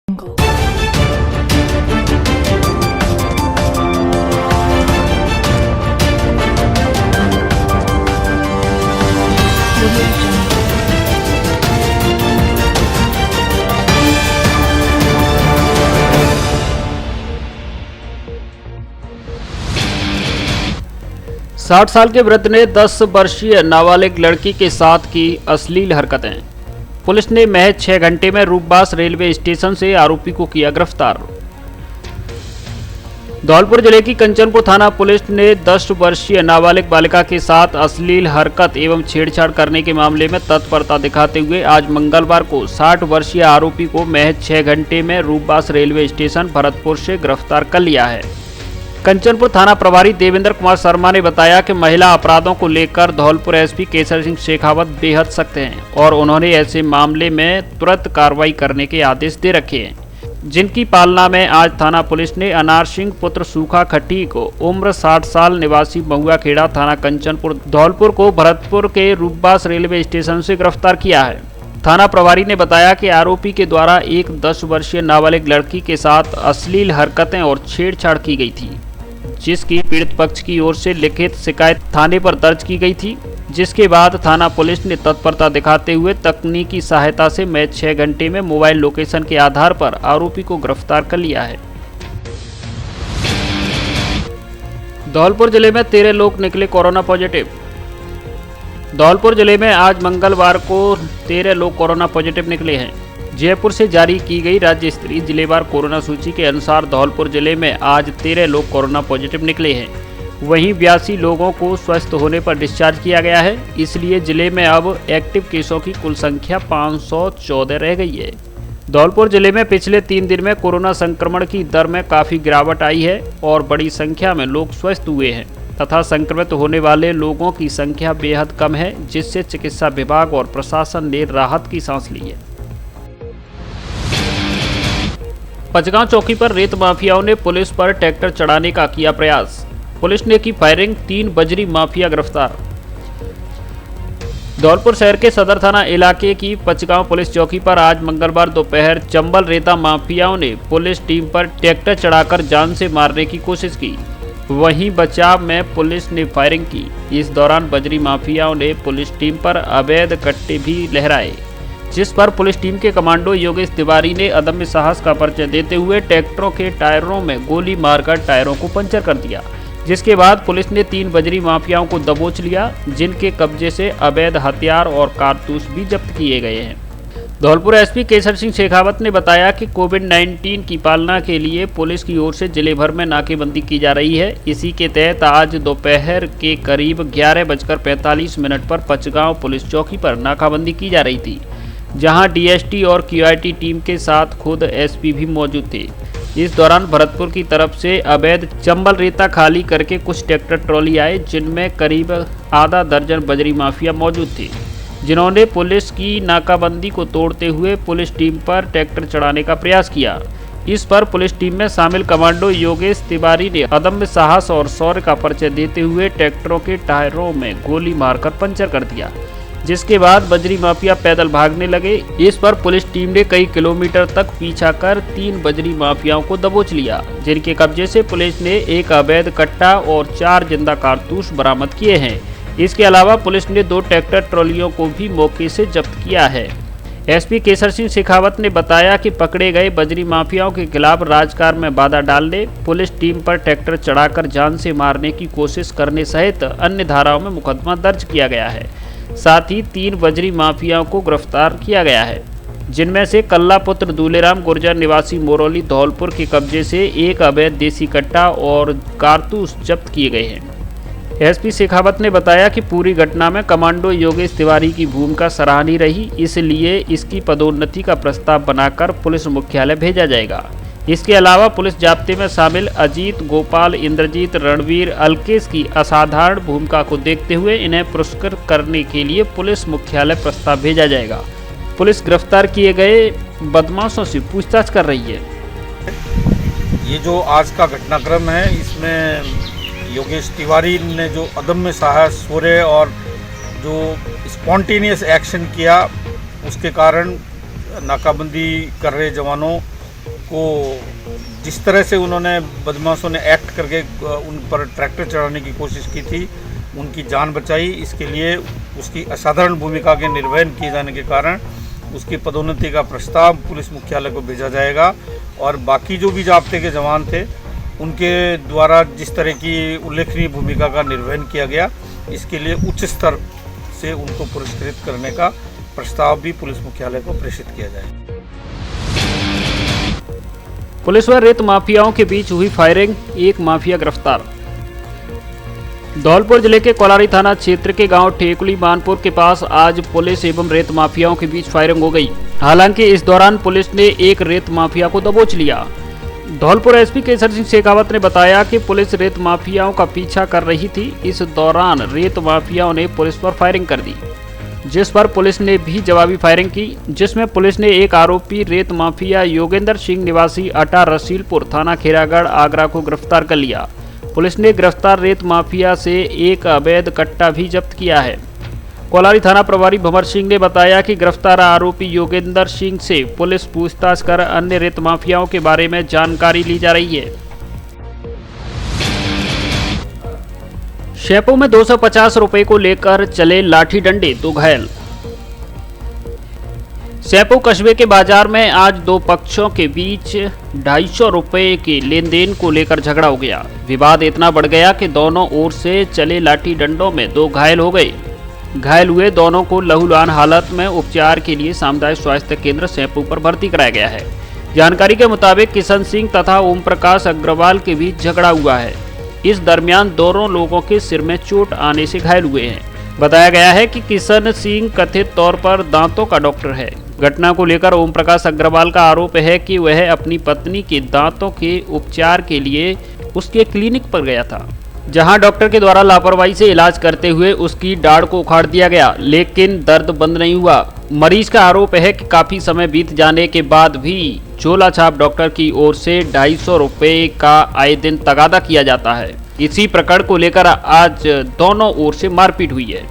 साठ साल के वृद्ध ने 10 वर्षीय नाबालिग लड़की के साथ की अश्लील हरकतें। पुलिस ने महज 6 घंटे में रूपबास रेलवे स्टेशन से आरोपी को किया गिरफ्तार। धौलपुर जिले की कंचनपुर थाना पुलिस ने 10 वर्षीय नाबालिग बालिका के साथ अश्लील हरकत एवं छेड़छाड़ करने के मामले में तत्परता दिखाते हुए आज मंगलवार को 60 वर्षीय आरोपी को महज 6 घंटे में रूपबास रेलवे स्टेशन भरतपुर से गिरफ्तार कर लिया है। कंचनपुर थाना प्रभारी देवेंद्र कुमार शर्मा ने बताया कि महिला अपराधों को लेकर धौलपुर एसपी केसर सिंह शेखावत बेहद सख्त हैं और उन्होंने ऐसे मामले में तुरंत कार्रवाई करने के आदेश दे रखे हैं, जिनकी पालना में आज थाना पुलिस ने अनार सिंह पुत्र सूखा खट्टी को उम्र 60 साल निवासी बहुआ खेड़ा थाना कंचनपुर धौलपुर को भरतपुर के रूपबास रेलवे स्टेशन से गिरफ्तार किया है। थाना प्रभारी ने बताया कि आरोपी के द्वारा एक 10 वर्षीय नाबालिग लड़की के साथ अश्लील हरकतें और छेड़छाड़ की गई थी, जिसकी पीड़ित पक्ष की ओर से लिखित शिकायत थाने पर दर्ज की गई थी, जिसके बाद थाना पुलिस ने तत्परता दिखाते हुए तकनीकी सहायता से महज 6 घंटे में मोबाइल लोकेशन के आधार पर आरोपी को गिरफ्तार कर लिया है। धौलपुर जिले में 13 लोग निकले कोरोना पॉजिटिव। धौलपुर जिले में आज मंगलवार को 13 लोग कोरोना पॉजिटिव निकले हैं। जयपुर से जारी की गई राज्य स्तरीय जिलेवार कोरोना सूची के अनुसार धौलपुर जिले में आज 13 लोग कोरोना पॉजिटिव निकले हैं। वहीं 82 लोगों को स्वस्थ होने पर डिस्चार्ज किया गया है। इसलिए जिले में अब एक्टिव केसों की कुल संख्या 514 रह गई है। धौलपुर जिले में पिछले 3 दिन में कोरोना संक्रमण की दर में काफ़ी गिरावट आई है और बड़ी संख्या में लोग स्वस्थ हुए हैं तथा संक्रमित होने वाले लोगों की संख्या बेहद कम है, जिससे चिकित्सा विभाग और प्रशासन ने राहत की सांस ली है। पचगांव चौकी पर रेत माफियाओं ने पुलिस पर ट्रैक्टर चढ़ाने का किया प्रयास। पुलिस ने की फायरिंग, 3 बजरी माफिया गिरफ्तार। धौलपुर शहर के सदर थाना इलाके की पचगांव पुलिस चौकी पर आज मंगलवार दोपहर चंबल रेता माफियाओं ने पुलिस टीम पर ट्रैक्टर चढ़ाकर जान से मारने की कोशिश की। वहीं बचाव में पुलिस ने फायरिंग की। इस दौरान बजरी माफियाओं ने पुलिस टीम पर अवैध कट्टे भी लहराए, जिस पर पुलिस टीम के कमांडो योगेश तिवारी ने अदम्य साहस का परिचय देते हुए ट्रैक्टरों के टायरों में गोली मारकर टायरों को पंचर कर दिया। जिसके बाद पुलिस ने 3 बजरी माफियाओं को दबोच लिया, जिनके कब्जे से अवैध हथियार और कारतूस भी जब्त किए गए हैं। धौलपुर एसपी केसर सिंह शेखावत ने बताया कि कोविड-19 की पालना के लिए पुलिस की ओर से जिले भर में नाकेबंदी की जा रही है। इसी के तहत आज दोपहर के करीब 11:45 पर पचगांव पुलिस चौकी पर नाकाबंदी की जा रही थी, जहां डीएसटी और क्यूआईटी टीम के साथ खुद एसपी भी मौजूद थे। इस दौरान भरतपुर की तरफ से अवैध चंबल रेता खाली करके कुछ ट्रैक्टर ट्रॉली आए, जिनमें करीब आधा दर्जन बजरी माफिया मौजूद थे, जिन्होंने पुलिस की नाकाबंदी को तोड़ते हुए पुलिस टीम पर ट्रैक्टर चढ़ाने का प्रयास किया। इस पर पुलिस टीम में शामिल कमांडो योगेश तिवारी ने अदम्य साहस और शौर्य का परिचय देते हुए ट्रैक्टरों के टायरों में गोली मारकर पंचर कर दिया, जिसके बाद बजरी माफिया पैदल भागने लगे। इस पर पुलिस टीम ने कई किलोमीटर तक पीछा कर 3 बजरी माफियाओं को दबोच लिया, जिनके कब्जे से पुलिस ने एक अवैध कट्टा और 4 जिंदा कारतूस बरामद किए हैं। इसके अलावा पुलिस ने 2 ट्रैक्टर ट्रॉलियों को भी मौके से जब्त किया है। एसपी केसर सिंह शेखावत ने बताया कि पकड़े गए बजरी माफियाओं के खिलाफ राजकार्य में बाधा डालने, पुलिस टीम पर ट्रैक्टर चढ़ाकर जान से मारने की कोशिश करने सहित अन्य धाराओं में मुकदमा दर्ज किया गया है। साथ ही 3 बजरी माफियाओं को गिरफ्तार किया गया है, जिनमें से कल्ला पुत्र दूलेराम गुर्जर निवासी मोरौली धौलपुर के कब्जे से एक अवैध देसी कट्टा और कारतूस जब्त किए गए हैं। एसपी शेखावत ने बताया कि पूरी घटना में कमांडो योगेश तिवारी की भूमिका सराहनीय रही, इसलिए इसकी पदोन्नति का प्रस्ताव बनाकर पुलिस मुख्यालय भेजा जाएगा। इसके अलावा पुलिस जाब्ते में शामिल अजीत, गोपाल, इंद्रजीत, रणवीर, अलकेश की असाधारण भूमिका को देखते हुए इन्हें पुरस्कृत करने के लिए पुलिस मुख्यालय प्रस्ताव भेजा जाएगा। पुलिस गिरफ्तार किए गए बदमाशों से पूछताछ कर रही है। ये जो आज का घटनाक्रम है, इसमें योगेश तिवारी ने जो अदम्य साहस, शौर्य और जो स्पॉन्टेनियस एक्शन किया, उसके कारण नाकाबंदी कर रहे जवानों को जिस तरह से उन्होंने बदमाशों ने एक्ट करके उन पर ट्रैक्टर चढ़ाने की कोशिश की थी, उनकी जान बचाई। इसके लिए उसकी असाधारण भूमिका के निर्वहन किए जाने के कारण उसकी पदोन्नति का प्रस्ताव पुलिस मुख्यालय को भेजा जाएगा और बाकी जो भी जाब्ते के जवान थे उनके द्वारा जिस तरह की उल्लेखनीय भूमिका का निर्वहन किया गया, इसके लिए उच्च स्तर से उनको पुरस्कृत करने का प्रस्ताव भी पुलिस मुख्यालय को प्रेषित किया जाएगा। पुलिस व रेत माफियाओं के बीच हुई फायरिंग, एक माफिया गिरफ्तार। धौलपुर जिले के कोलारी थाना क्षेत्र के गांव ठेकुली मानपुर के पास आज पुलिस एवं रेत माफियाओं के बीच फायरिंग हो गई। हालांकि इस दौरान पुलिस ने एक रेत माफिया को दबोच लिया। धौलपुर एसपी केसर सिंह शेखावत ने बताया कि पुलिस रेत माफियाओं का पीछा कर रही थी। इस दौरान रेत माफियाओं ने पुलिस पर फायरिंग कर दी, जिस पर पुलिस ने भी जवाबी फायरिंग की, जिसमें पुलिस ने एक आरोपी रेत माफिया योगेंद्र सिंह निवासी अटा रसीलपुर थाना खैरागढ़ आगरा को गिरफ्तार कर लिया। पुलिस ने गिरफ्तार रेत माफिया से एक अवैध कट्टा भी जब्त किया है। कोलारी थाना प्रभारी भंवर सिंह ने बताया कि गिरफ्तार आरोपी योगेंद्र सिंह से पुलिस पूछताछ कर अन्य रेत माफियाओं के बारे में जानकारी ली जा रही है। शैपू में 250 रुपए को लेकर चले लाठी डंडे, 2 घायल। शैपू कस्बे के बाजार में आज दो पक्षों के बीच 250 रुपए के लेन देन को लेकर झगड़ा हो गया। विवाद इतना बढ़ गया कि दोनों ओर से चले लाठी डंडों में 2 घायल हो गए। घायल हुए दोनों को लहूलुहान हालत में उपचार के लिए सामुदायिक स्वास्थ्य केंद्र शैपू पर भर्ती कराया गया है। जानकारी के मुताबिक किशन सिंह तथा ओम प्रकाश अग्रवाल के बीच झगड़ा हुआ है। इस दरमियान दोनों लोगों के सिर में चोट आने से घायल हुए हैं। बताया गया है कि किशन सिंह कथित तौर पर दांतों का डॉक्टर है। घटना को लेकर ओम प्रकाश अग्रवाल का आरोप है कि वह अपनी पत्नी के दांतों के उपचार के लिए उसके क्लिनिक पर गया था, जहां डॉक्टर के द्वारा लापरवाही से इलाज करते हुए उसकी दाढ़ को उखाड़ दिया गया, लेकिन दर्द बंद नहीं हुआ। मरीज का आरोप है कि काफी समय बीत जाने के बाद भी झोला छाप डॉक्टर की ओर से 250 रुपए का आए दिन तगादा किया जाता है। इसी प्रकरण को लेकर आज दोनों ओर से मारपीट हुई है।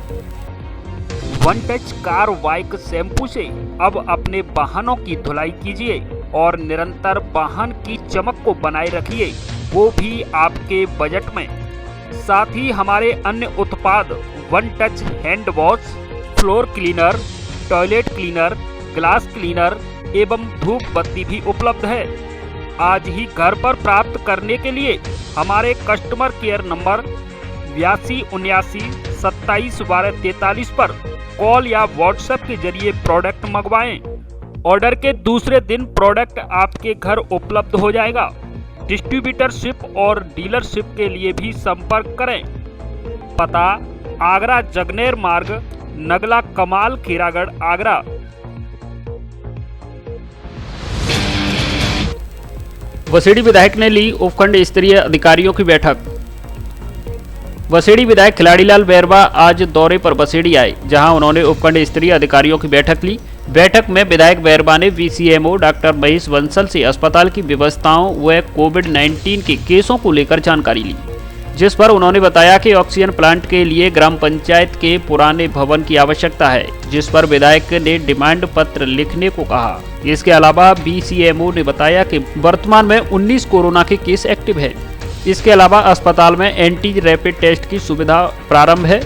One touch car bike shampoo से अब अपने वाहनों की धुलाई कीजिए और निरंतर वाहन की चमक को बनाए रखिए, वो भी आपके बजट में। साथ ही हमारे अन्य उत्पाद one touch hand wash, floor cleaner, toilet cleaner, glass cleaner एवं धूप बत्ती भी उपलब्ध है। आज ही घर पर प्राप्त करने के लिए हमारे कस्टमर केयर नंबर 82 79 27 12 43 पर कॉल या व्हाट्सएप के जरिए प्रोडक्ट मंगवाएं। ऑर्डर के दूसरे दिन प्रोडक्ट आपके घर उपलब्ध हो जाएगा। डिस्ट्रीब्यूटरशिप और डीलरशिप के लिए भी संपर्क करें। पता आगरा जगनेर मार्ग, नगला कमाल, खैरागढ़, आगरा। वसेड़ी विधायक ने ली उपखंड स्तरीय अधिकारियों की बैठक। वसेड़ी विधायक खिलाड़ीलाल बैरवा आज दौरे पर वसेड़ी आए, जहां उन्होंने उपखंड स्तरीय अधिकारियों की बैठक ली। बैठक में विधायक बैरवा ने VCMO डॉक्टर महेश बंसल से अस्पताल की व्यवस्थाओं व कोविड-19 के केसों को लेकर जानकारी ली, जिस पर उन्होंने बताया कि ऑक्सीजन प्लांट के लिए ग्राम पंचायत के पुराने भवन की आवश्यकता है, जिस पर विधायक ने डिमांड पत्र लिखने को कहा। इसके अलावा VCMO ने बताया कि वर्तमान में 19 कोरोना के केस एक्टिव है। इसके अलावा अस्पताल में एंटी रैपिड टेस्ट की सुविधा प्रारंभ है,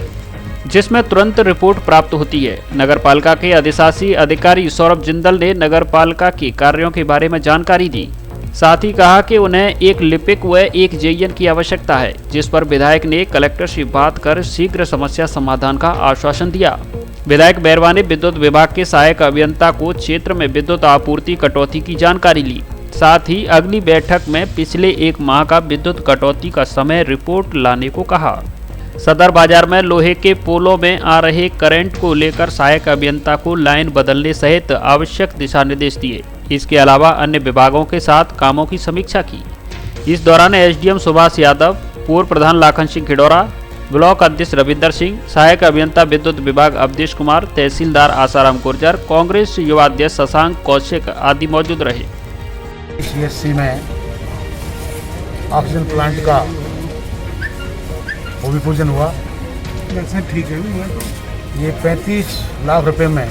जिसमें तुरंत रिपोर्ट प्राप्त होती है। नगरपालिका के अधिशासी अधिकारी सौरभ जिंदल ने नगरपालिका के कार्यों के बारे में जानकारी दी। साथ ही कहा कि उन्हें एक लिपिक व एक JN की आवश्यकता है, जिस पर विधायक ने कलेक्टर से बात कर शीघ्र समस्या समाधान का आश्वासन दिया। विधायक बैरवा ने विद्युत विभाग के सहायक अभियंता को क्षेत्र में विद्युत आपूर्ति कटौती की जानकारी ली। साथ ही अगली बैठक में पिछले 1 माह का विद्युत कटौती का समय रिपोर्ट लाने को कहा। सदर बाजार में लोहे के पोलों में आ रहे करंट को लेकर सहायक अभियंता को लाइन बदलने सहित आवश्यक दिशा निर्देश दिए। इसके अलावा अन्य विभागों के साथ कामों की समीक्षा की। इस दौरान SDM सुभाष यादव, पूर्व प्रधान लाखन सिंह खिडौरा, ब्लॉक अध्यक्ष रविंदर सिंह, सहायक अभियंता विद्युत विभाग अवधेश कुमार, तहसीलदार आसाराम गुर्जर, कांग्रेस युवा अध्यक्ष शशांक कौशिक आदि मौजूद रहे। CSC में ऑक्सीजन प्लांट का भूमि पूजन हुआ। ठीक है, ये 35 लाख रुपए में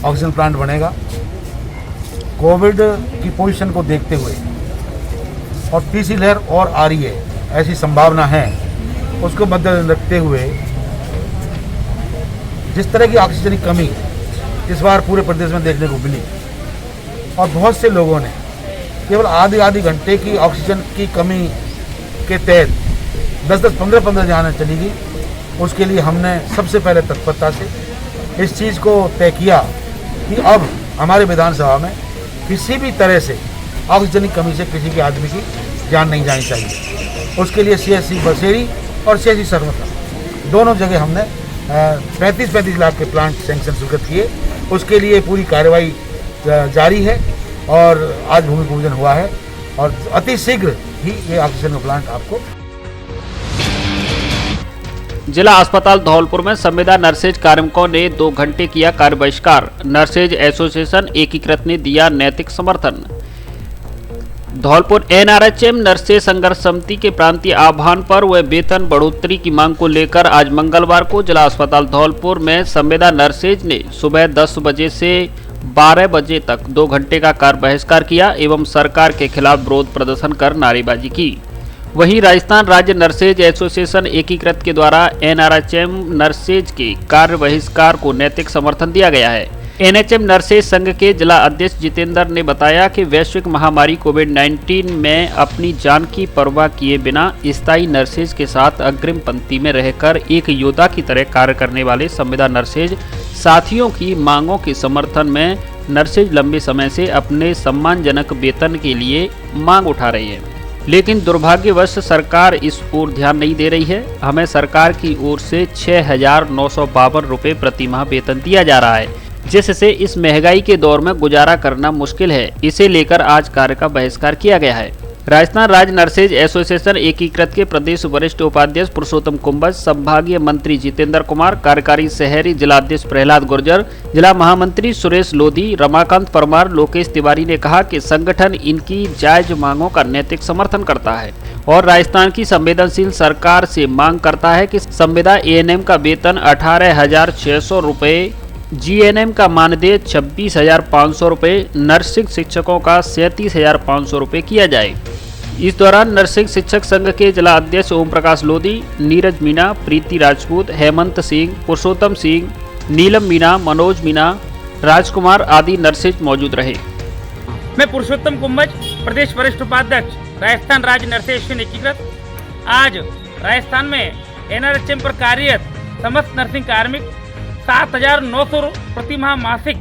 ऑक्सीजन प्लांट बनेगा। कोविड की पोजीशन को देखते हुए और तीसरी लहर और आ रही है ऐसी संभावना है, उसको मद्देनजर रखते हुए जिस तरह की ऑक्सीजन की कमी इस बार पूरे प्रदेश में देखने को मिली और बहुत से लोगों ने केवल आधे घंटे की ऑक्सीजन की कमी के तहत 10-10, 15-15 जानें चली गई, उसके लिए हमने सबसे पहले तत्परता से इस चीज़ को तय किया कि अब हमारे विधानसभा में किसी भी तरह से ऑक्सीजन की कमी से किसी के आदमी की जान नहीं जानी चाहिए। उसके लिए CHC बसेरी और CHC सरवता दोनों जगह हमने 35 लाख के प्लांट सैंक्शन स्वीकृत किए। उसके लिए पूरी कार्रवाई जारी है और आज भूमि पूजन हुआ है और अति शीघ्र ही ये ऑक्सीजन का प्लांट आपको। जिला अस्पताल धौलपुर में संविदा नर्सेज कार्मिकों ने 2 घंटे किया कार्य बहिष्कार। नर्सेज एसोसिएशन एकीकृत ने दिया नैतिक समर्थन। धौलपुर NRHM नर्सेज संघर्ष समिति के प्रांतीय आह्वान पर व वेतन बढ़ोतरी की मांग को लेकर आज मंगलवार को जिला अस्पताल धौलपुर में संविदा नर्सेज ने सुबह 10 बजे से 12 बजे तक 2 घंटे का कार्य बहिष्कार किया एवं सरकार के खिलाफ विरोध प्रदर्शन कर नारेबाजी की। वहीं राजस्थान राज्य नर्सेज एसोसिएशन एकीकृत के द्वारा NRHM नर्सेज के कार्य बहिष्कार को नैतिक समर्थन दिया गया है। NHM नर्सेज संघ के जिला अध्यक्ष जितेंद्र ने बताया कि वैश्विक महामारी कोविड-19 में अपनी जान की परवाह किए बिना स्थायी नर्सेज के साथ अग्रिम पंक्ति में रहकर एक योद्धा की तरह कार्य करने वाले संविदा नर्सेज साथियों की मांगों के समर्थन में नर्सेज लंबे समय से अपने सम्मानजनक वेतन के लिए मांग उठा रही है, लेकिन दुर्भाग्यवश सरकार इस ओर ध्यान नहीं दे रही है। हमें सरकार की ओर से 6,952 रुपये प्रति माह वेतन दिया जा रहा है, जिससे इस महंगाई के दौर में गुजारा करना मुश्किल है। इसे लेकर आज कार्य का बहिष्कार किया गया है। राजस्थान राज्य नर्सेज एसोसिएशन एकीकृत के प्रदेश वरिष्ठ उपाध्यक्ष पुरुषोत्तम कुंभज, संभागीय मंत्री जितेंद्र कुमार, कार्यकारी शहरी जिलाध्यक्ष प्रहलाद गुर्जर, जिला महामंत्री सुरेश लोधी, रमाकांत परमार, लोकेश तिवारी ने कहा कि संगठन इनकी जायज मांगों का नैतिक समर्थन करता है और राजस्थान की संवेदनशील सरकार से मांग करता है कि संविदा ANM का वेतन 18,600 रुपये, GNM का मानदेय 26,500 रुपये, नर्सिंग शिक्षकों का 37,500 रुपये किया जाए। इस दौरान नर्सिंग शिक्षक संघ के जिला अध्यक्ष ओम प्रकाश लोधी, नीरज मीणा, प्रीति राजपूत, हेमंत सिंह, पुरुषोत्तम सिंह, नीलम मीणा, मनोज मीणा, राजकुमार आदि नर्सेज मौजूद रहे। मैं पुरुषोत्तम कुंभज, प्रदेश वरिष्ठ उपाध्यक्ष, राजस्थान राज्य नर्सेज एकीकृत। आज राजस्थान में NRHM पर कार्यरत समस्त नर्सिंग कार्मिक 7,900 प्रति माह मासिक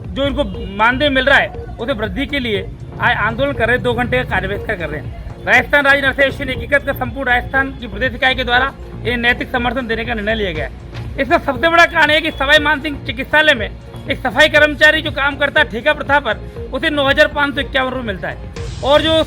जो इनको मानदेय मिल रहा है उसे वृद्धि के लिए आज आंदोलन कर रहे हैं। 2 घंटे का कार्य बहिष्कार कर रहे हैं। राजस्थान राज्य नर्सेज एकीकृत का संपूर्ण राजस्थान की प्रदेश इकाई के द्वारा ये नैतिक समर्थन देने का निर्णय लिया गया है। इसका सबसे बड़ा कारण है कि सवाई मानसिंह चिकित्सालय में एक सफाई कर्मचारी जो काम करता है ठेका प्रथा पर, उसे 9,551 रुपये मिलता है और जो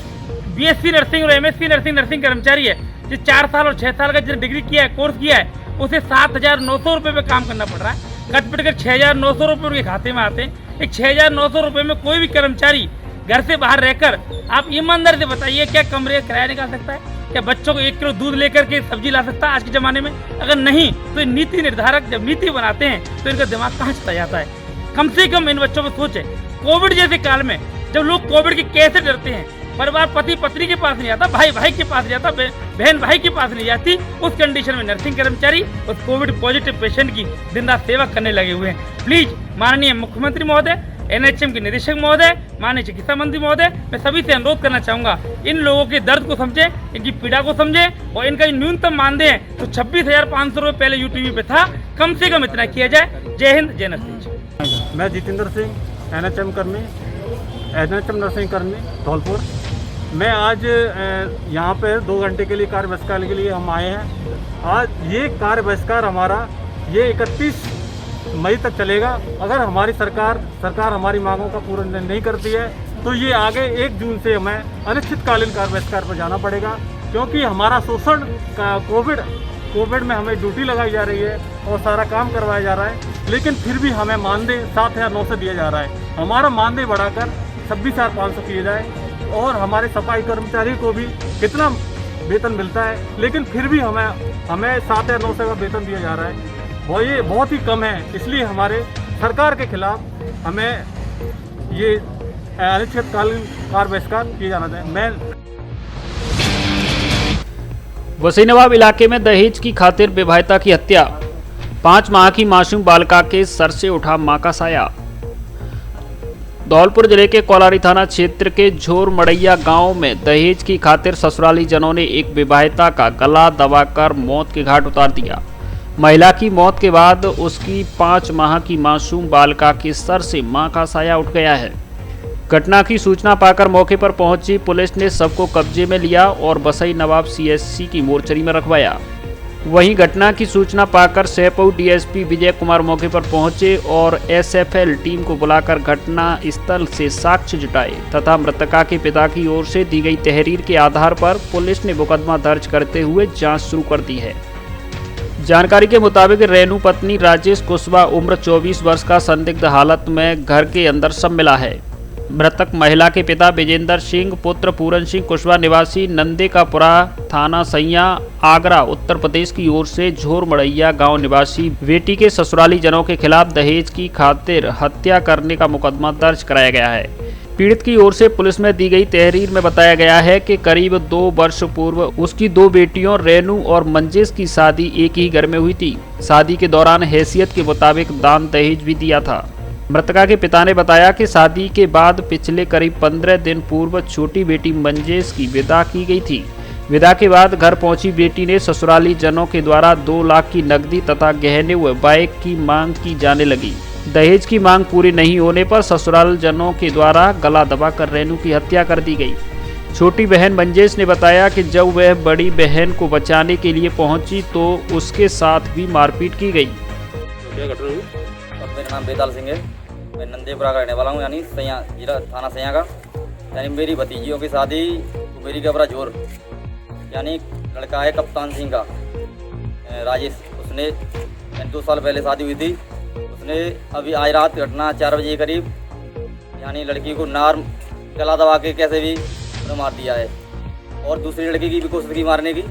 BSc नर्सिंग और MSc नर्सिंग कर्मचारी है जो 4 साल और 6 साल का जिसने डिग्री किया है, कोर्स किया है, उसे 7,900 रुपये पे काम करना पड़ रहा है। कट पिट कर 6,900 रुपये उनके खाते में आते हैं। एक 6,900 रुपये में कोई भी कर्मचारी घर से बाहर रहकर आप ईमानदारी से बताइए क्या कमरे किराया निकाल सकता है? क्या बच्चों को 1 किलो दूध लेकर के सब्जी ला सकता है आज के ज़माने में? अगर नहीं तो नीति निर्धारक जब नीति बनाते हैं तो इनका दिमाग कहाँ चला जाता है? कम से कम इन बच्चों को सोचें। कोविड जैसे काल में जब लोग कोविड के कैसे डरते हैं, परिवार पति पत्नी के पास नहीं आता, भाई भाई के पास नहीं आता, बहन भाई के पास नहीं जाती, उस कंडीशन में नर्सिंग कर्मचारी और कोविड पॉजिटिव पेशेंट की दिन रात सेवा करने लगे हुए हैं। प्लीज माननीय मुख्यमंत्री महोदय, NHM के निदेशक महोदय, माननीय चिकित्सा मंत्री महोदय, मैं सभी से अनुरोध करना चाहूँगा इन लोगों के दर्द को समझें, इनकी पीड़ा को समझें और इनका न्यूनतम मानदेय है तो 26,500 रुपये पहले UTV पे था, कम से कम इतना किया जाए। जय हिंद, जय नर्सिंग। मैं जितेंद्र सिंह, NHM नर्सिंग कर्मी धौलपुर। मैं आज यहाँ पे 2 घंटे के लिए कार्य बहिष्कार के लिए हम आए हैं। आज ये कार्य बहिष्कार हमारा ये 31 मई तक चलेगा। अगर हमारी सरकार हमारी मांगों का पूर्ण नहीं करती है तो ये आगे 1 जून से हमें अनिश्चितकालीन कार्य बहिष्कार पर जाना पड़ेगा, क्योंकि हमारा शोषण का कोविड में हमें ड्यूटी लगाई जा रही है और सारा काम करवाया जा रहा है, लेकिन फिर भी हमें मानदेय 7,900 दिया जा रहा है। हमारा मानदेय बढ़ाकर 26,500 किए जाए और हमारे सफाई कर्मचारी को भी कितना वेतन मिलता है, लेकिन फिर भी हमें 7,900 का वेतन दिया जा रहा है, और ये बहुत ही कम है। इसलिए हमारे सरकार के खिलाफ हमें ये अनिश्चितकालीन कार्य बहिष्कार किया जाना चाहिए। मैं वसीनवाब इलाके में दहेज की खातिर विवाहिता की हत्या, 5 माह की मासूम बालिका के सर से उठा मां का साया। धौलपुर जिले के कोलारी थाना क्षेत्र के झोर मड़ैया गांव में दहेज की खातिर ससुराली जनों ने एक विवाहिता का गला दबाकर मौत के घाट उतार दिया। महिला की मौत के बाद उसकी 5 माह की मासूम बालिका के सर से मां का साया उठ गया है। घटना की सूचना पाकर मौके पर पहुंची पुलिस ने सबको कब्जे में लिया और बसई नवाब सीएचसी की मोर्चरी में रखवाया। वहीं घटना की सूचना पाकर सेपऊ डीएसपी विजय कुमार मौके पर पहुंचे और एसएफएल टीम को बुलाकर घटना स्थल से साक्ष्य जुटाए तथा मृतका के पिता की ओर से दी गई तहरीर के आधार पर पुलिस ने मुकदमा दर्ज करते हुए जांच शुरू कर दी है। जानकारी के मुताबिक रेणु पत्नी राजेश कुशवाहा उम्र 24 वर्ष का संदिग्ध हालत में घर के अंदर सब मिला है। मृतक महिला के पिता विजेंद्र सिंह पुत्र पूरन सिंह कुशवाहा निवासी नंदेकापुरा थाना सैया आगरा उत्तर प्रदेश की ओर से झोर मड़ैया गांव निवासी बेटी के ससुराली जनों के खिलाफ दहेज की खातिर हत्या करने का मुकदमा दर्ज कराया गया है। पीड़ित की ओर से पुलिस में दी गई तहरीर में बताया गया है कि करीब 2 वर्ष पूर्व उसकी 2 बेटियों रेणु और मंजेश की शादी एक ही घर में हुई थी। शादी के दौरान हैसियत के मुताबिक दान दहेज भी दिया था। मृतका के पिता ने बताया कि शादी के बाद पिछले करीब 15 दिन पूर्व छोटी बेटी मंजेश की विदा की गई थी। विदा के बाद घर पहुंची बेटी ने ससुराली जनों के द्वारा 2 लाख की नकदी तथा गहने व बाइक की मांग की जाने लगी। दहेज की मांग पूरी नहीं होने पर ससुराल जनों के द्वारा गला दबाकर रेणु की हत्या कर दी गई। छोटी बहन मंजेश ने बताया कि जब वह बड़ी बहन को बचाने के लिए पहुंची तो उसके साथ भी मारपीट की गई। मेरा नाम बेताल सिंह है। मैं नंदेपुरा का रहने वाला हूँ, यानी सैया जिला थाना सैया का। यानी मेरी भतीजियों की शादी मेरी गबरा जोर यानी लड़का है कप्तान सिंह का राजेश, उसने 2 साल पहले शादी हुई थी। उसने अभी आज रात घटना 4 बजे के करीब यानी लड़की को नार गला दबा के कैसे भी मार दिया है और दूसरी लड़की की भी कोशिश की मारने की।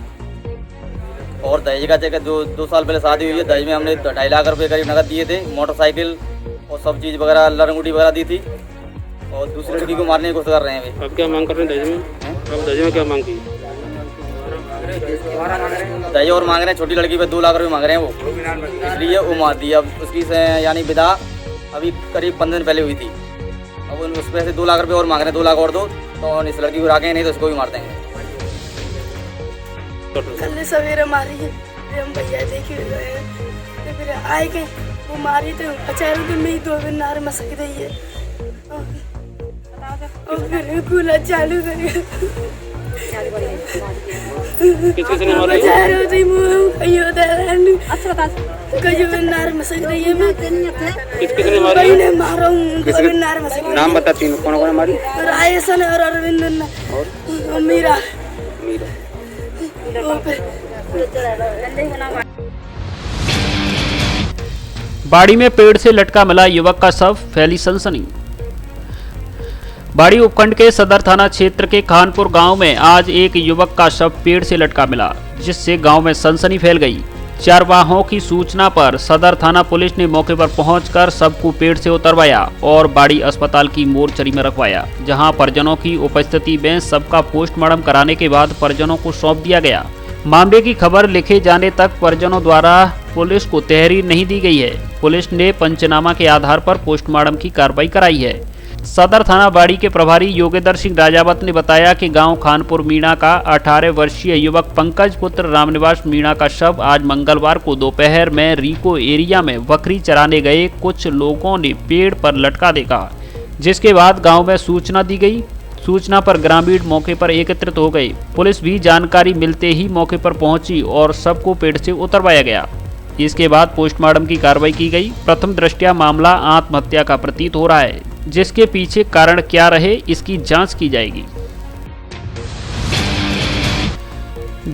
और दहेज का जगह जो 2 साल पहले शादी हुई है, दहेज में हमने 2.5 लाख रुपये करीब नकद दिए थे, मोटरसाइकिल और सब चीज़ वगैरह लंगूटी वगैरह दी थी और दूसरी लड़की को मारने की कोशिश कर रहे हैं। वे अब क्या मांग कर रहे हैं दहेज में? अब दहेज में क्या मांग की? दहेज और मांग रहे हैं, छोटी लड़की पे 2 लाख रुपये मांग रहे हैं वो, इसलिए वो मार दी। अब उसकी यानी विदा अभी करीब 15 दिन पहले हुई थी। अब उस पर से 2 लाख रुपये और मांग रहे हैं, 2 लाख और दो तो इस लड़की को रखें, नहीं तो उसको भी मार देंगे। कल सवेरे मारी है, हम भैया देखे तो फिर आए गए, वो मारी तो अचानक दिन में ही 2 दिन नार मसक रही है और फिर कूलर चालू कर नार मसक रही है। मैं मारा हूँ नार मसक। नाम बता, 3 कौन मारी? रायसन और अरविंद और मीरा। बाड़ी में पेड़ से लटका मिला युवक का शव, फैली सनसनी। बाड़ी उपखंड के सदर थाना क्षेत्र के खानपुर गांव में आज एक युवक का शव पेड़ से लटका मिला, जिससे गांव में सनसनी फैल गई। चारवाहों की सूचना पर सदर थाना पुलिस ने मौके पर पहुंचकर शव को पेड़ से उतरवाया और बाड़ी अस्पताल की मोर्चरी में रखवाया, जहां परिजनों की उपस्थिति में शव का पोस्टमार्टम कराने के बाद परिजनों को सौंप दिया गया। मामले की खबर लिखे जाने तक परिजनों द्वारा पुलिस को तहरीर नहीं दी गई है। पुलिस ने पंचनामा के आधार पर पोस्टमार्टम की कार्रवाई कराई है। सदर थाना बाड़ी के प्रभारी योगेंद्र सिंह राजावत ने बताया कि गांव खानपुर मीणा का 18 वर्षीय युवक पंकज पुत्र रामनिवास मीणा का शव आज मंगलवार को दोपहर में रीको एरिया में बकरी चराने गए कुछ लोगों ने पेड़ पर लटका देखा, जिसके बाद गांव में सूचना दी गई। सूचना पर ग्रामीण मौके पर एकत्रित हो गए। पुलिस भी जानकारी मिलते ही मौके पर पहुंची और शव को पेड़ से उतरवाया गया। इसके बाद पोस्टमार्टम की कार्रवाई की गई। प्रथम दृष्टया मामला आत्महत्या का प्रतीत हो रहा है, जिसके पीछे कारण क्या रहे इसकी जांच की जाएगी।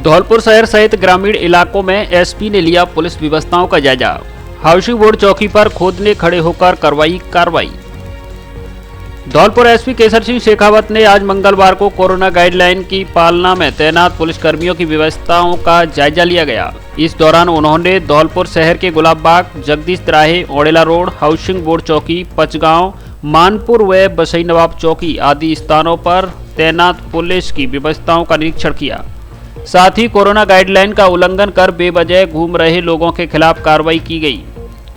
धौलपुर शहर सहित ग्रामीण इलाकों में एसपी ने लिया पुलिस व्यवस्थाओं का जायजा। हाउसिंग बोर्ड चौकी पर खोदने खड़े होकर करवाई कार्रवाई। धौलपुर एसपी केसर सिंह शेखावत ने आज मंगलवार को कोरोना गाइडलाइन की पालना में तैनात पुलिसकर्मियों की व्यवस्थाओं का जायजा लिया गया। इस दौरान उन्होंने धौलपुर शहर के गुलाब बाग, जगदीश तिराहे, ओडेला रोड, हाउसिंग बोर्ड चौकी, पचगांव, मानपुर व बसई नवाब चौकी आदि स्थानों पर तैनात पुलिस की व्यवस्थाओं का निरीक्षण किया। साथ ही कोरोना गाइडलाइन का उल्लंघन कर बेवजह घूम रहे लोगों के खिलाफ कार्रवाई की गई।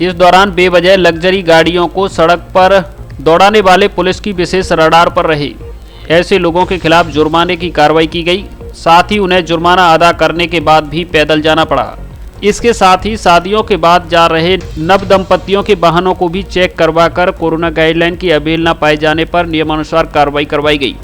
इस दौरान बेवजह लग्जरी गाड़ियों को सड़क पर दौड़ाने वाले पुलिस की विशेष रडार पर रहे ऐसे लोगों के खिलाफ जुर्माने की कार्रवाई की गई। साथ ही उन्हें जुर्माना अदा करने के बाद भी पैदल जाना पड़ा। इसके साथ ही शादियों के बाद जा रहे नव दंपतियों के वाहनों को भी चेक करवाकर कोरोना गाइडलाइन की अवहेलना पाए जाने पर नियमानुसार कार्रवाई करवाई गई।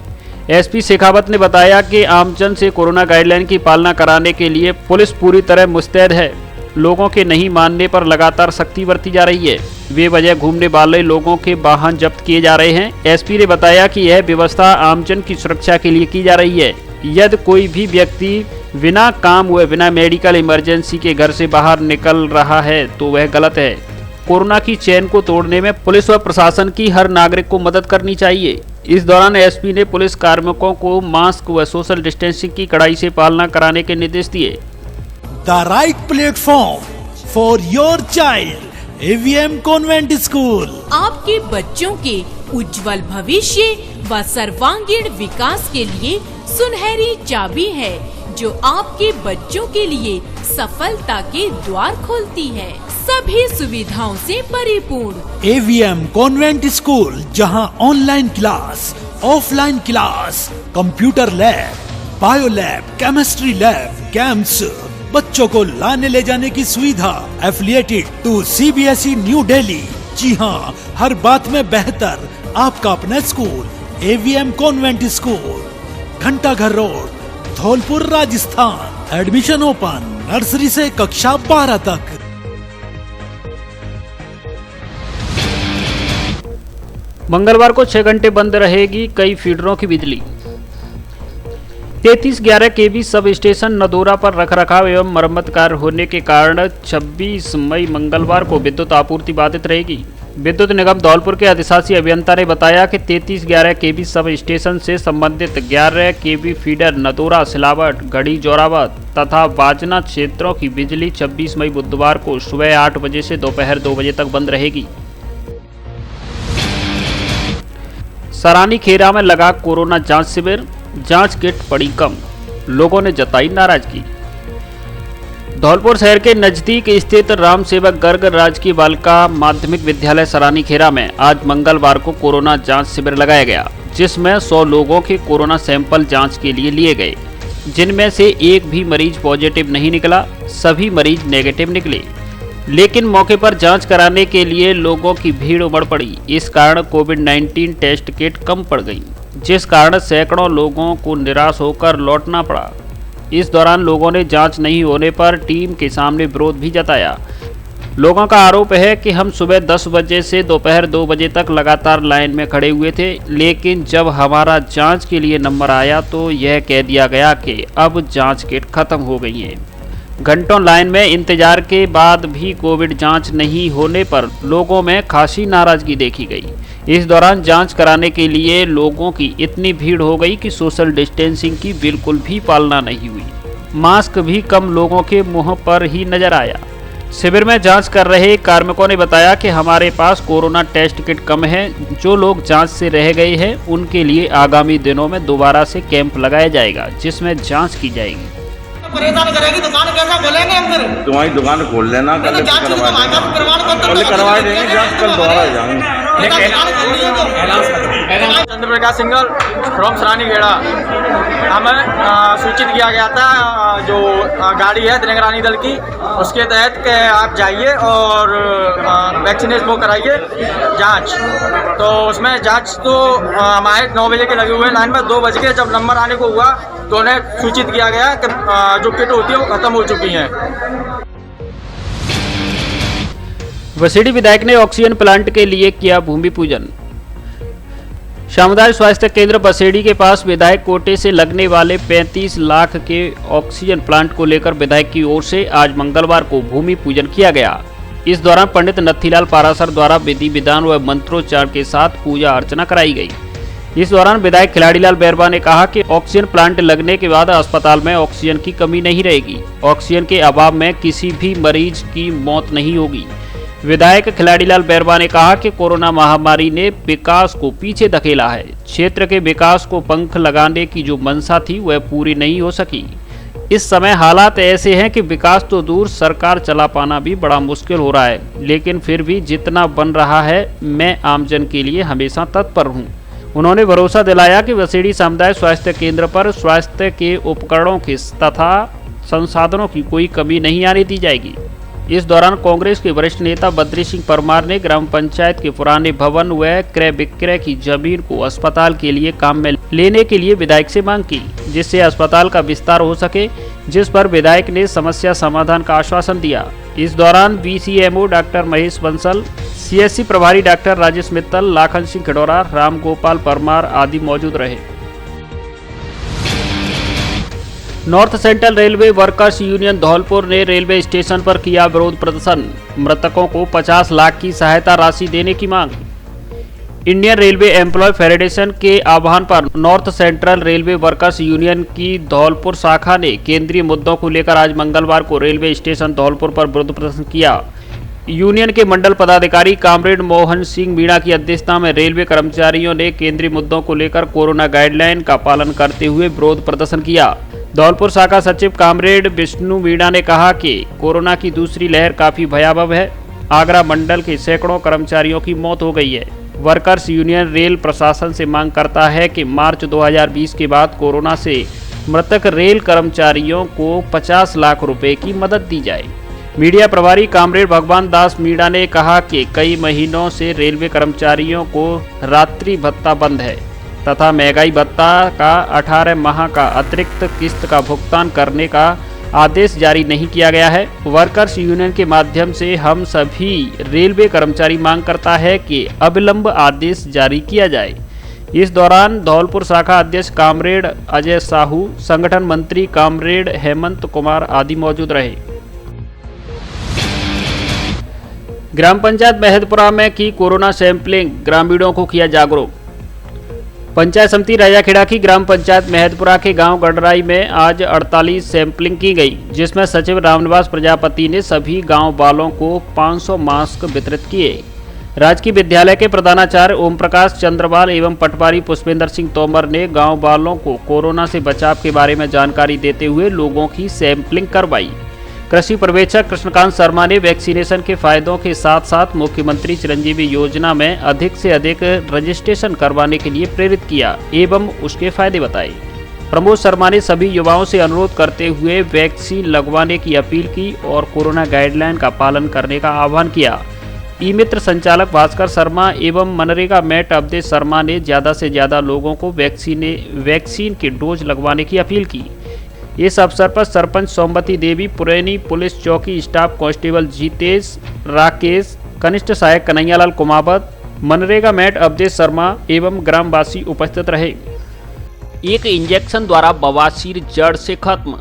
एसपी शेखावत ने बताया कि आमजन से कोरोना गाइडलाइन की पालना कराने के लिए पुलिस पूरी तरह मुस्तैद है। लोगों के नहीं मानने पर लगातार सख्ती बरती जा रही है। बेवजह घूमने वाले लोगों के वाहन जब्त किए जा रहे हैं। एसपी ने बताया कि यह व्यवस्था आमजन की सुरक्षा के लिए की जा रही है। यदि कोई भी व्यक्ति बिना काम हुए बिना मेडिकल इमरजेंसी के घर से बाहर निकल रहा है तो वह गलत है। कोरोना की चेन को तोड़ने में पुलिस व प्रशासन की हर नागरिक को मदद करनी चाहिए। इस दौरान एसपी ने पुलिस कार्मिकों को मास्क व सोशल डिस्टेंसिंग की कड़ाई से पालना कराने के निर्देश दिए। The right platform for your child, AVM Convent School। आपके बच्चों के उज्जवल भविष्य व सर्वांगीण विकास के लिए सुनहरी चाबी है जो आपके बच्चों के लिए सफलता के द्वार खोलती है, सभी सुविधाओं से परिपूर्ण। AVM Convent School, जहां online class, offline class, computer lab, bio lab, chemistry lab, camps, बच्चों को लाने ले जाने की सुविधा, affiliated to CBSE New Delhi. जी हाँ, हर बात में बेहतर आपका अपना school AVM convent school, Ghantaghar road, Dhaulpur, Rajasthan. Admission open nursery से कक्षा 12 तक। मंगलवार को 6 घंटे बंद रहेगी कई फीडरों की बिजली। 3311 kV सब स्टेशन नदौरा पर रखरखाव एवं मरम्मत कार्य होने के कारण 26 मई मंगलवार को विद्युत आपूर्ति बाधित रहेगी। विद्युत निगम धौलपुर के अधिशासी अभियंता ने बताया कि 3311 kV सब स्टेशन से संबंधित 11 kV फीडर नदौरा, सिलावट, गढ़ी, जोरावत तथा बाजना क्षेत्रों की बिजली 26 मई बुधवार को सुबह 8 बजे से दोपहर 2 बजे तक बंद रहेगी। सरानी खेरा में लगा कोरोना जांच शिविर, जांच किट पड़ी कम, लोगों ने जताई नाराजगी। धौलपुर शहर के नजदीक स्थित राम सेवक गर्ग राजकीय बालिका माध्यमिक विद्यालय सरानी खेरा में आज मंगलवार को कोरोना जांच शिविर लगाया गया, जिसमें 100 लोगों के कोरोना सैंपल जांच के लिए लिए गए, जिनमें से एक भी मरीज पॉजिटिव नहीं निकला, सभी मरीज नेगेटिव निकले। लेकिन मौके पर जांच कराने के लिए लोगों की भीड़ उमड़ पड़ी। इस कारण कोविड-19 टेस्ट किट कम पड़ गई, जिस कारण सैकड़ों लोगों को निराश होकर लौटना पड़ा। इस दौरान लोगों ने जांच नहीं होने पर टीम के सामने विरोध भी जताया। लोगों का आरोप है कि हम सुबह 10 बजे से दोपहर 2 बजे तक लगातार लाइन में खड़े हुए थे, लेकिन जब हमारा जांच के लिए नंबर आया तो यह कह दिया गया कि अब जांच किट खत्म हो गई है। घंटों लाइन में इंतजार के बाद भी कोविड जांच नहीं होने पर लोगों में खासी नाराजगी देखी गई। इस दौरान जांच कराने के लिए लोगों की इतनी भीड़ हो गई कि सोशल डिस्टेंसिंग की बिल्कुल भी पालना नहीं हुई। मास्क भी कम लोगों के मुंह पर ही नजर आया। शिविर में जांच कर रहे कार्मिकों ने बताया कि हमारे पास कोरोना टेस्ट किट कम है। जो लोग जांच से रह गए हैं उनके लिए आगामी दिनों में दोबारा से कैंप लगाया जाएगा, जिसमें जांच की जाएगी। परेशान करेगी दुकान कैसा खोलेंगे हम फिर? तुम्हारी दुकान खोल लेना, कल करवा देंगे जांच, कल दोबारा जाएंगे। चंद्र प्रकाश सिंगल फ्रॉम सरानी खेड़ा। हमें सूचित किया गया था जो गाड़ी है निगरानी दल की, उसके तहत कि आप जाइए और वैक्सीनेशन वो कराइए जांच। तो उसमें जांच तो हमारे 9 बजे के लगे हुए लाइन में, 2 बज के जब नंबर आने को हुआ तो उन्हें सूचित किया गया कि जो किट होती है वो खत्म हो चुकी हैं। वसीडी विधायक ने ऑक्सीजन प्लांट के लिए किया भूमि पूजन। सामुदायिक स्वास्थ्य केंद्र बसेड़ी के पास विधायक कोटे से लगने वाले 35 लाख के ऑक्सीजन प्लांट को लेकर विधायक की ओर से आज मंगलवार को भूमि पूजन किया गया। इस दौरान पंडित नत्थीलाल पारासर द्वारा विधि विधान व मंत्रोच्चार के साथ पूजा अर्चना कराई गई। इस दौरान विधायक खिलाड़ीलाल बैरवा ने कहा कि ऑक्सीजन प्लांट लगने के बाद अस्पताल में ऑक्सीजन की कमी नहीं रहेगी। ऑक्सीजन के अभाव में किसी भी मरीज की मौत नहीं होगी। विधायक खिलाड़ीलाल बैरवा ने कहा कि कोरोना महामारी ने विकास को पीछे धकेला है। क्षेत्र के विकास को पंख लगाने की जो मंशा थी वह पूरी नहीं हो सकी। इस समय हालात ऐसे हैं कि विकास तो दूर, सरकार चला पाना भी बड़ा मुश्किल हो रहा है, लेकिन फिर भी जितना बन रहा है मैं आमजन के लिए हमेशा तत्पर हूँ। उन्होंने भरोसा दिलाया कि वसेड़ी समुदाय स्वास्थ्य केंद्र पर स्वास्थ्य के उपकरणों की तथा संसाधनों की कोई कमी नहीं आने दी जाएगी। इस दौरान कांग्रेस के वरिष्ठ नेता बद्री सिंह परमार ने ग्राम पंचायत के पुराने भवन व क्रय विक्रय की जमीन को अस्पताल के लिए काम में लेने के लिए विधायक से मांग की, जिससे अस्पताल का विस्तार हो सके, जिस पर विधायक ने समस्या समाधान का आश्वासन दिया। इस दौरान BCMO doctor Mahesh Bansal, CSC प्रभारी डॉक्टर राजेश मित्तल, लाखन सिंह खडोरा, राम गोपाल परमार आदि मौजूद रहे। North central railway workers union Dholpur ने रेलवे स्टेशन पर किया विरोध प्रदर्शन, मृतकों को 50 लाख की सहायता राशि देने की मांग। इंडियन रेलवे एम्प्लॉय फेडरेशन के आह्वान पर north central railway workers union की धौलपुर शाखा ने केंद्रीय मुद्दों को लेकर आज मंगलवार को रेलवे स्टेशन धौलपुर पर विरोध प्रदर्शन किया। यूनियन के मंडल पदाधिकारी कामरेड मोहन सिंह मीणा की अध्यक्षता में रेलवे कर्मचारियों ने केंद्रीय मुद्दों को लेकर कोरोना गाइडलाइन का पालन करते हुए विरोध प्रदर्शन किया। धौलपुर शाखा सचिव कामरेड विष्णु मीणा ने कहा कि कोरोना की दूसरी लहर काफी भयावह है। आगरा मंडल के सैकड़ों कर्मचारियों की मौत हो गई है। वर्कर्स यूनियन रेल प्रशासन से मांग करता है कि मार्च 2020 के बाद कोरोना से मृतक रेल कर्मचारियों को 50 लाख रुपए की मदद दी जाए। मीडिया प्रभारी कामरेड भगवान दास मीणा ने कहा कि कई महीनों से रेलवे कर्मचारियों को रात्रि भत्ता बंद है तथा महंगाई भत्ता का 18 माह का अतिरिक्त किस्त का भुगतान करने का आदेश जारी नहीं किया गया है। वर्कर्स यूनियन के माध्यम से हम सभी रेलवे कर्मचारी मांग करता है कि अविलंब आदेश जारी किया जाए। इस दौरान धौलपुर शाखा अध्यक्ष कामरेड अजय साहू, संगठन मंत्री कामरेड हेमंत कुमार आदि मौजूद रहे। ग्राम पंचायत महदपुरा में की कोरोना सैंपलिंग, ग्रामीणों को किया जागरूक। पंचायत समिति राजाखेड़ा की ग्राम पंचायत महदपुरा के गांव गडराई में आज 48 सैंपलिंग की गई, जिसमें सचिव रामनिवास प्रजापति ने सभी गांव वालों को 500 मास्क वितरित किए। राजकीय विद्यालय के प्रधानाचार्य ओम प्रकाश चंद्रवाल एवं पटवारी पुष्पेंद्र सिंह तोमर ने गांव वालों को कोरोना से बचाव के बारे में जानकारी देते हुए लोगों की सैंपलिंग करवाई। कृषि पर्यवेक्षक कृष्णकांत शर्मा ने वैक्सीनेशन के फायदों के साथ साथ मुख्यमंत्री चिरंजीवी योजना में अधिक से अधिक रजिस्ट्रेशन करवाने के लिए प्रेरित किया एवं उसके फायदे बताए। प्रमोद शर्मा ने सभी युवाओं से अनुरोध करते हुए वैक्सीन लगवाने की अपील की और कोरोना गाइडलाइन का पालन करने का आह्वान किया। ई मित्र संचालक भास्कर शर्मा एवं मनरेगा मैट अवधेश शर्मा ने ज़्यादा से ज़्यादा लोगों को वैक्सीन के डोज लगवाने की अपील की। इस अवसर पर सरपंच सोमवती देवी, पुरैनी पुलिस चौकी स्टाफ कांस्टेबल जीतेश राकेश, कनिष्ठ सहायक कन्हैयालाल कुमावत, मनरेगा मैट अवधेश शर्मा एवं ग्रामवासी उपस्थित रहे। एक इंजेक्शन द्वारा बवासीर जड़ से खत्म,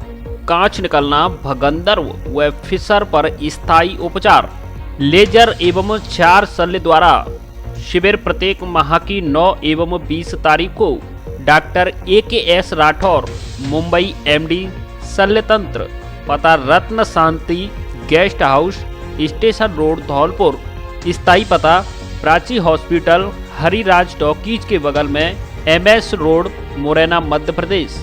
कांच निकलना, भगंदर व फिसर पर स्थायी उपचार, लेजर एवं 4 शल्य द्वारा शिविर प्रत्येक माह की 9 एवं 20 तारीख को doctor AKS Rathore, Mumbai MD, शल्यतंत्र, पता Ratna Shanti guest house, station road Dhaulpur, स्थायी पता प्राची हॉस्पिटल, हरिराज टॉकीज के बगल में, MS रोड, मुरैना, मध्य प्रदेश।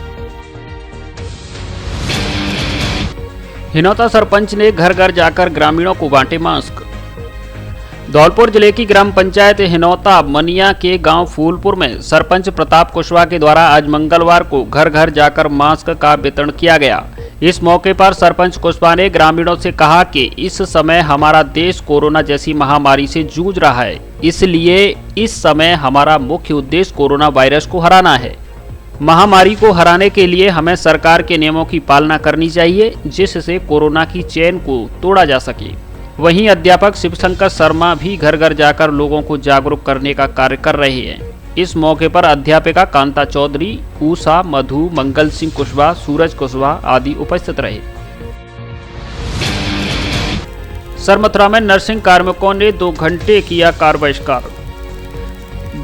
हिनौता सरपंच ने घर घर जाकर ग्रामीणों को बांटे मास्क। धौलपुर जिले की ग्राम पंचायत हिनौता मनिया के गांव फूलपुर में सरपंच प्रताप कुशवाहा के द्वारा आज मंगलवार को घर घर जाकर मास्क का वितरण किया गया। इस मौके पर सरपंच कुशवाहा ने ग्रामीणों से कहा कि इस समय हमारा देश कोरोना जैसी महामारी से जूझ रहा है, इसलिए इस समय हमारा मुख्य उद्देश्य कोरोना वायरस को हराना है। महामारी को हराने के लिए हमें सरकार के नियमों की पालना करनी चाहिए, जिससे कोरोना की चेन को तोड़ा जा सके। वहीं अध्यापक शिवशंकर शर्मा भी घर घर जाकर लोगों को जागरूक करने का कार्य कर रहे हैं। इस मौके पर अध्यापिका कांता चौधरी, ऊषा, मधु, मंगल सिंह कुशवाहा, सूरज कुशवाहा आदि उपस्थित रहे। सरमथुरा में नर्सिंग कार्मिकों ने 2 घंटे किया कार्य बहिष्कार।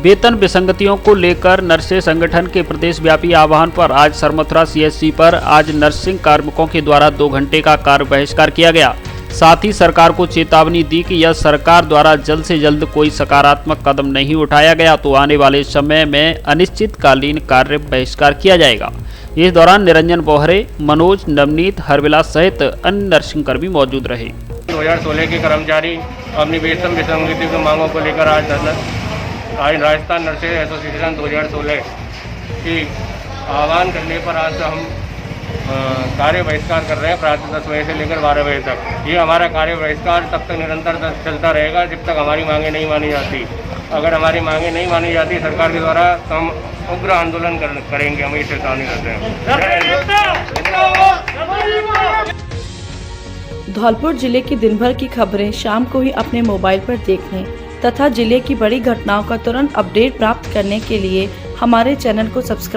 वेतन विसंगतियों को लेकर नर्से संगठन के प्रदेश व्यापी आह्वान पर आज सरमथुरा CHC पर आज नर्सिंग कार्मिकों के द्वारा 2 घंटे का कार्य बहिष्कार किया गया। साथ ही सरकार को चेतावनी दी कि यह सरकार द्वारा जल्द से जल्द कोई सकारात्मक कदम नहीं उठाया गया तो आने वाले समय में अनिश्चितकालीन कार्य बहिष्कार किया जाएगा। इस दौरान निरंजन बोहरे, मनोज, नवनीत, हरविलास सहित अन्य नर्सिंगकर्मी मौजूद रहे। 2016 के कर्मचारी अपनी वेतन विसंगति की मांगों को लेकर आज राजस्थान नर्सेज एसोसिएशन 2016 की आह्वान करने पर आज हम कार्य बहिष्कार कर रहे हैं। प्रातः 10 बजे से लेकर 12 बजे तक ये हमारा कार्य बहिष्कार तब तक निरंतर चलता रहेगा जब तक हमारी मांगें नहीं मानी जाती। अगर हमारी मांगें नहीं मानी जाती सरकार के द्वारा तो हम उग्र आंदोलन करेंगे। हम ये चेतावनी करते हैं। धौलपुर जिले की दिन भर की खबरें शाम को ही अपने मोबाइल पर देखने तथा जिले की बड़ी घटनाओं का तुरंत अपडेट प्राप्त करने के लिए हमारे चैनल को सब्सक्राइब